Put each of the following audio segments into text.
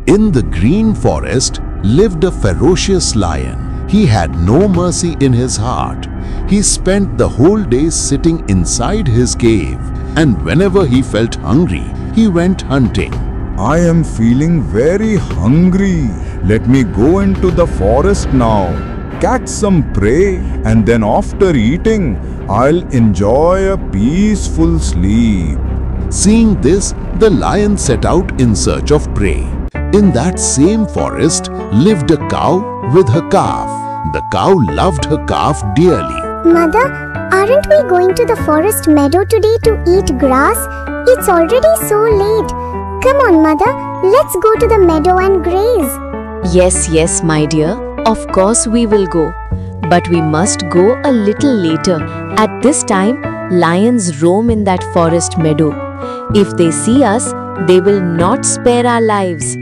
In the green forest lived a ferocious lion. He had no mercy in his heart. He spent the whole day sitting inside his cave, and whenever he felt hungry, he went hunting. I am feeling very hungry. Let me go into the forest now, catch some prey, and then after eating, I'll enjoy a peaceful sleep. Seeing this, the lion set out in search of prey. In that same forest lived a cow with her calf. The cow loved her calf dearly. Mother, aren't we going to the forest meadow today to eat grass? It's already so late. Come on, Mother, let's go to the meadow and graze. Yes, my dear. Of course we will go. But we must go a little later. At this time, lions roam in that forest meadow. If they see us, they will not spare our lives.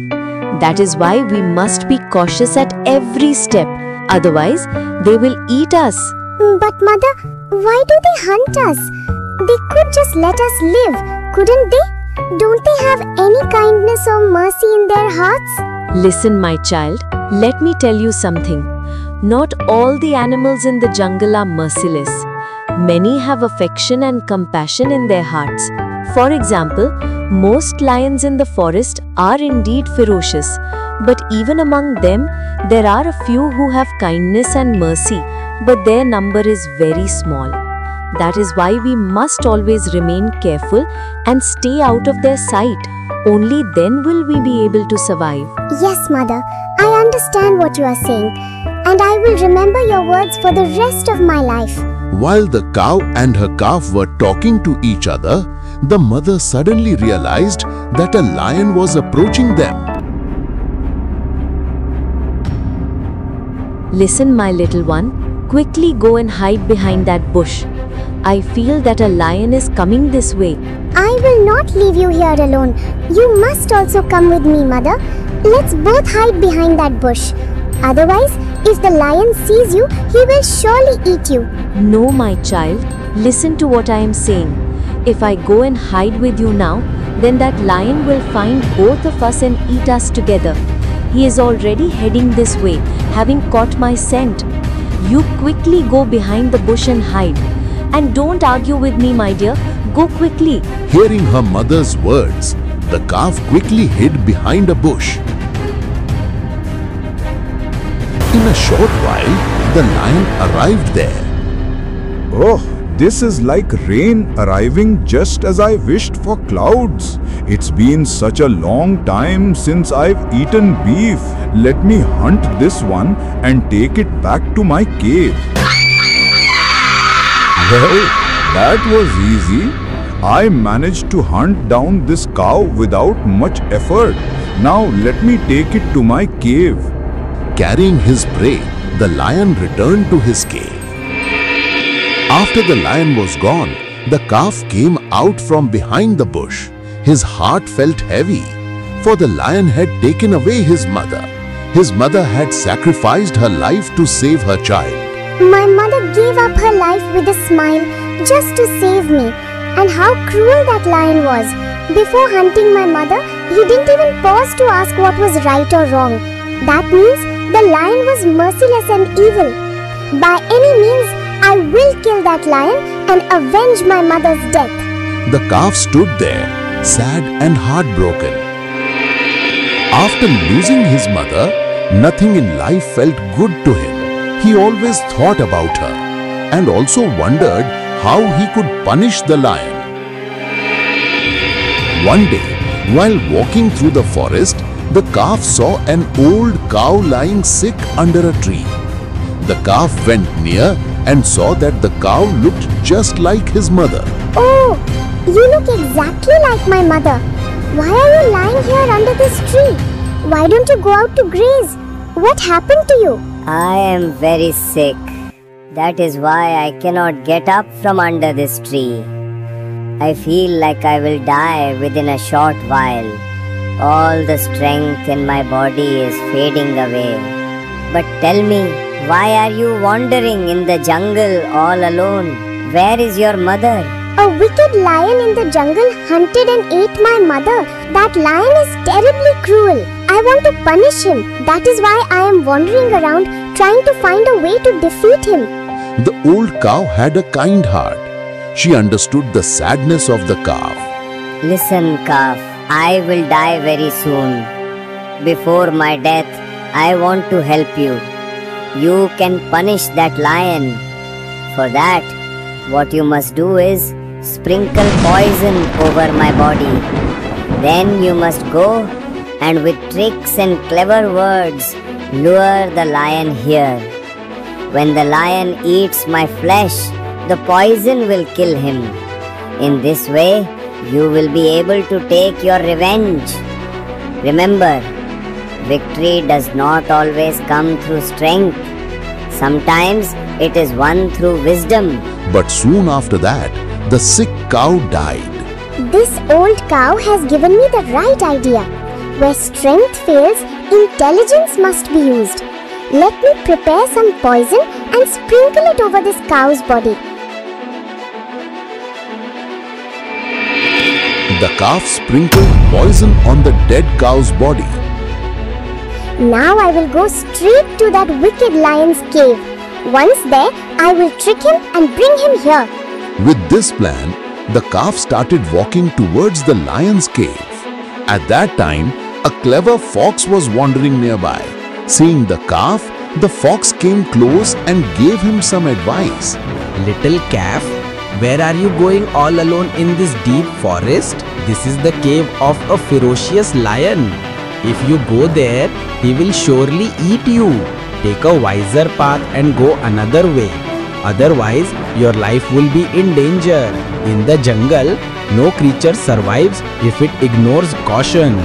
That is why we must be cautious at every step. Otherwise, they will eat us. But Mother, why do they hunt us? They could just let us live, couldn't they? Don't they have any kindness or mercy in their hearts? Listen, my child, let me tell you something. Not all the animals in the jungle are merciless. Many have affection and compassion in their hearts. For example, most lions in the forest are indeed ferocious, but even among them, there are a few who have kindness and mercy, but their number is very small. That is why we must always remain careful and stay out of their sight. Only then will we be able to survive. Yes, Mother, I understand what you are saying, and I will remember your words for the rest of my life. While the cow and her calf were talking to each other, the mother suddenly realized that a lion was approaching them. Listen, my little one, quickly go and hide behind that bush. I feel that a lion is coming this way. I will not leave you here alone. You must also come with me, Mother. Let's both hide behind that bush. Otherwise, if the lion sees you, he will surely eat you. No, my child. Listen to what I am saying. If I go and hide with you now, then that lion will find both of us and eat us together. He is already heading this way, having caught my scent. You quickly go behind the bush and hide. And don't argue with me, my dear. Go quickly. Hearing her mother's words, the calf quickly hid behind a bush. In a short while, the lion arrived there. Oh, this is like rain arriving just as I wished for clouds. It's been such a long time since I've eaten beef. Let me hunt this one and take it back to my cave. Well, that was easy. I managed to hunt down this cow without much effort. Now let me take it to my cave. Carrying his prey, the lion returned to his cave. After the lion was gone, the calf came out from behind the bush. His heart felt heavy, for the lion had taken away his mother. His mother had sacrificed her life to save her child. My mother gave up her life with a smile just to save me. And how cruel that lion was. Before hunting my mother, he didn't even pause to ask what was right or wrong. That means the lion was merciless and evil. By any means, I will kill that lion and avenge my mother's death. The calf stood there, sad and heartbroken. After losing his mother, nothing in life felt good to him. He always thought about her and also wondered how he could punish the lion. One day, while walking through the forest, the calf saw an old cow lying sick under a tree. The calf went near and saw that the cow looked just like his mother. Oh, you look exactly like my mother. Why are you lying here under this tree? Why don't you go out to graze? What happened to you? I am very sick. That is why I cannot get up from under this tree. I feel like I will die within a short while. All the strength in my body is fading away. But tell me, why are you wandering in the jungle all alone? Where is your mother? A wicked lion in the jungle hunted and ate my mother. That lion is terribly cruel. I want to punish him. That is why I am wandering around trying to find a way to defeat him. The old cow had a kind heart. She understood the sadness of the calf. Listen, calf, I will die very soon. Before my death, I want to help you. You can punish that lion. For that, what you must do is sprinkle poison over my body. Then you must go and with tricks and clever words lure the lion here. When the lion eats my flesh, the poison will kill him. In this way, you will be able to take your revenge. Remember, victory does not always come through strength. Sometimes it is won through wisdom. But soon after that, the sick cow died. This old cow has given me the right idea. Where strength fails, intelligence must be used. Let me prepare some poison and sprinkle it over this cow's body. The calf sprinkled poison on the dead cow's body. Now I will go straight to that wicked lion's cave. Once there, I will trick him and bring him here. With this plan, the calf started walking towards the lion's cave. At that time, a clever fox was wandering nearby. Seeing the calf, the fox came close and gave him some advice. Little calf, where are you going all alone in this deep forest? This is the cave of a ferocious lion. If you go there, he will surely eat you. Take a wiser path and go another way. Otherwise, your life will be in danger. In the jungle, no creature survives if it ignores caution.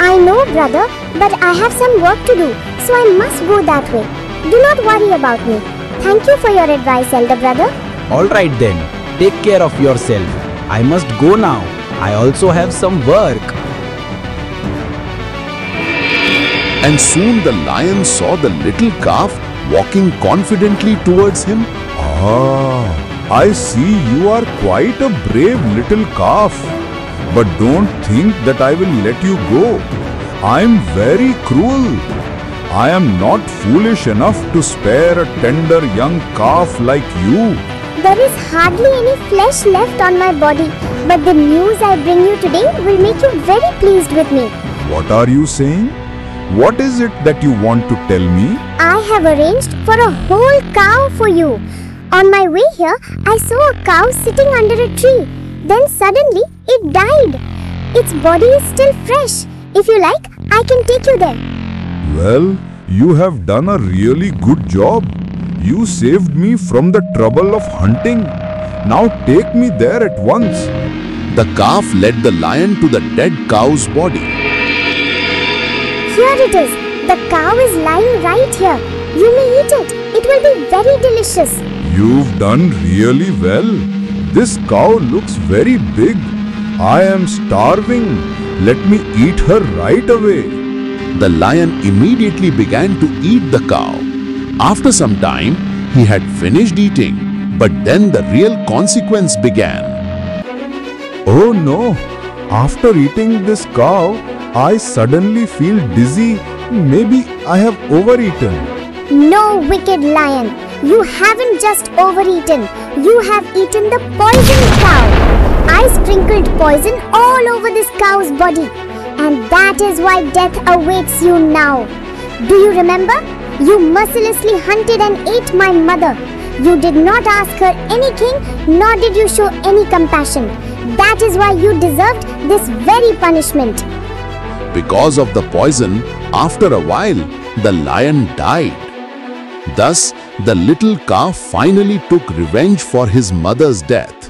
I know, brother, but I have some work to do, so I must go that way. Do not worry about me. Thank you for your advice, elder brother. Alright then, take care of yourself. I must go now. I also have some work. And soon the lion saw the little calf walking confidently towards him. Ah, I see you are quite a brave little calf. But don't think that I will let you go. I am very cruel. I am not foolish enough to spare a tender young calf like you. There is hardly any flesh left on my body, but the news I bring you today will make you very pleased with me. What are you saying? What is it that you want to tell me? I have arranged for a whole cow for you. On my way here, I saw a cow sitting under a tree. Then suddenly, it died. Its body is still fresh. If you like, I can take you there. Well, you have done a really good job. You saved me from the trouble of hunting. Now take me there at once. The calf led the lion to the dead cow's body. Here it is. The cow is lying right here. You may eat it. It will be very delicious. You've done really well. This cow looks very big. I am starving. Let me eat her right away. The lion immediately began to eat the cow. After some time, he had finished eating, but then the real consequence began. Oh no! After eating this cow, I suddenly feel dizzy. Maybe I have overeaten. No, wicked lion. You haven't just overeaten. You have eaten the poisoned cow. I sprinkled poison all over this cow's body. And that is why death awaits you now. Do you remember? You mercilessly hunted and ate my mother. You did not ask her anything, nor did you show any compassion. That is why you deserved this very punishment. Because of the poison, after a while, the lion died. Thus, the little calf finally took revenge for his mother's death.